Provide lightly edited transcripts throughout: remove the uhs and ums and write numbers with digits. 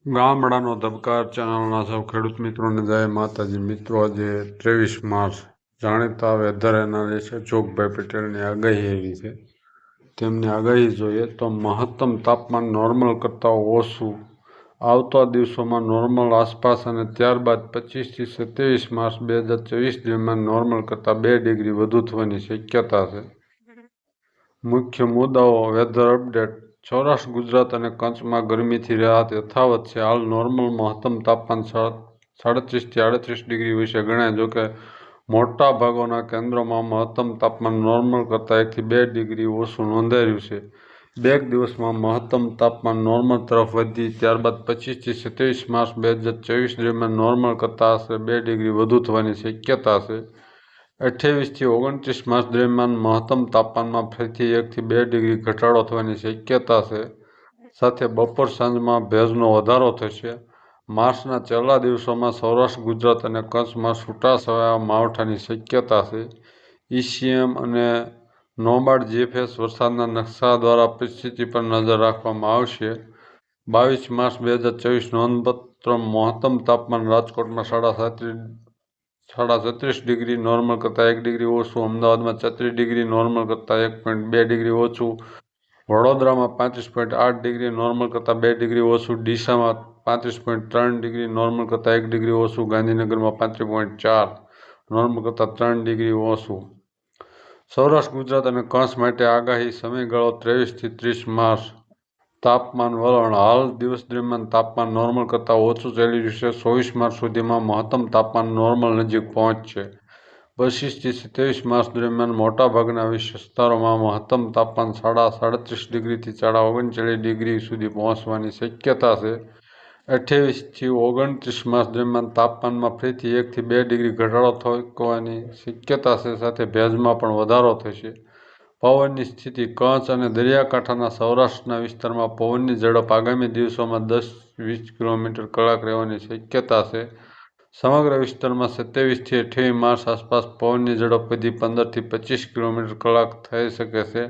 ગામડાનો ધબકાર ચેનલના સૌ ખેડૂત મિત્રોને જય માતાજી. મિત્રો, આજે 23 માર્ચ જાણીતા વેધર એનાલિસ્ટ અશોકભાઈ પટેલની આગાહી એવી છે. તેમની આગાહી જોઈએ તો મહત્તમ તાપમાન નોર્મલ કરતાં ઓછું, આવતા દિવસોમાં નોર્મલ આસપાસ અને ત્યારબાદ 25 થી 27 માર્ચ 2024 દરમિયાન નોર્મલ કરતાં 2 ડિગ્રી વધુ થવાની શક્યતા છે. મુખ્ય મુદ્દાઓ વેધર અપડેટ. સૌરાષ્ટ્ર ગુજરાત અને કચ્છમાં ગરમીથી રાહત યથાવત છે. હાલ નોર્મલ મહત્તમ તાપમાન 37 થી 38 ડિગ્રી વિશે ગણાય. જોકે મોટા ભાગોના કેન્દ્રોમાં મહત્તમ તાપમાન નોર્મલ કરતાં 1 થી 2 ડિગ્રી ઓછું નોંધાયું છે. બે દિવસમાં મહત્તમ તાપમાન નોર્મલ તરફ વધી ત્યારબાદ 25 થી 27 માર્ચ 2024 દરમિયાન નોર્મલ કરતાં આશરે 2 ડિગ્રી વધુ થવાની શક્યતા છે. 28 થી 29 માર્ચ દરમિયાન મહત્તમ તાપમાનમાં ફરીથી 1 થી 2 ડિગ્રી ઘટાડો થવાની શક્યતા છે. સાથે બપોર સાંજમાં ભેજનો વધારો થશે. માર્ચના છેલ્લા દિવસોમાં સૌરાષ્ટ્ર ગુજરાત અને કચ્છમાં છૂટાછવાયા માવઠાની શક્યતા છે. ECM અને નોબાર્ડ GFS વરસાદના નકશા દ્વારા પરિસ્થિતિ પર નજર રાખવામાં આવશે. 22 માર્ચ 2024 નોંધપાત્ર મહત્તમ તાપમાન રાજકોટમાં 37 ડિગ્રી નોર્મલ કરતાં 1 ડિગ્રી ઓછું, અમદાવાદમાં 34 ડિગ્રી નોર્મલ કરતાં 1.2 ડિગ્રી ઓછું, વડોદરામાં 35.8 ડિગ્રી નોર્મલ કરતાં 2 ડિગ્રી ઓછું, ડીસામાં 35.3 ડિગ્રી નોર્મલ કરતાં 1 ડિગ્રી ઓછું, ગાંધીનગરમાં 35.4 નોર્મલ કરતાં 3 ડિગ્રી ઓછું. સૌરાષ્ટ્ર ગુજરાત અને કચ્છ માટે આગાહી સમયગાળો 23 થી 30 માર્ચ. તાપમાન વલણ. હાલ દિવસ દરમિયાન તાપમાન નોર્મલ કરતાં ઓછું ચાલી રહ્યું છે. 24 માર્ચ સુધીમાં મહત્તમ તાપમાન નોર્મલ નજીક પહોંચશે. 25 થી 27 માર્ચ દરમિયાન મોટાભાગના વિસ્તારોમાં મહત્તમ તાપમાન 37 ડિગ્રીથી 39 ડિગ્રી સુધી પહોંચવાની શક્યતા છે. 28 થી 29 માર્ચ દરમિયાન તાપમાનમાં ફરીથી 1 થી 2 ડિગ્રી ઘટાડો થવાની શક્યતા છે. સાથે ભેજમાં પણ વધારો થશે. પવનની સ્થિતિ. કચ્છ અને દરિયાકાંઠાના સૌરાષ્ટ્રના વિસ્તારમાં પવનની ઝડપ આગામી દિવસોમાં 10-20 કિલોમીટર કલાક રહેવાની શક્યતા છે. સમગ્ર વિસ્તારમાં 27 થી 28 માર્ચ આસપાસ પવનની ઝડપ વધી 15 થી 25 કિલોમીટર કલાક થઈ શકે છે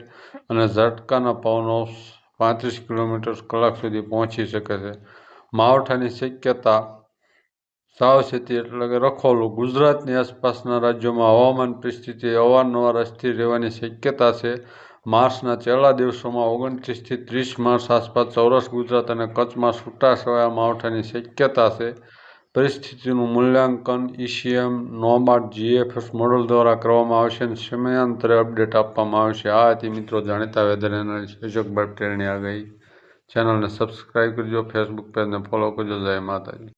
અને ઝાટકાના પવનો 35 કિલોમીટર કલાક સુધી પહોંચી શકે છે. માવઠાની શક્યતા. સાવચેતી એટલે કે રખોલું. ગુજરાતની આસપાસના રાજ્યોમાં હવામાન પરિસ્થિતિ અવારનવાર અસ્થિર રહેવાની શક્યતા છે. માર્ચના છેલ્લા દિવસોમાં 29 થી 30 માર્ચ આસપાસ સૌરાષ્ટ્ર ગુજરાત અને કચ્છમાં છૂટાછવાયા માવઠાની શક્યતા છે. પરિસ્થિતિનું મૂલ્યાંકન ECM, નોબાર્ડ GFS મોડલ દ્વારા કરવામાં આવશે અને સમયાંતરે અપડેટ આપવામાં આવશે. આ હતી મિત્રો જાણીતા વેધર એનાલિસ્ટ અશોકભાઈ પટેલની આગાહી. ચેનલને સબસ્ક્રાઈબ કરજો, ફેસબુક પેજને ફોલો કરજો. જય માતાજી.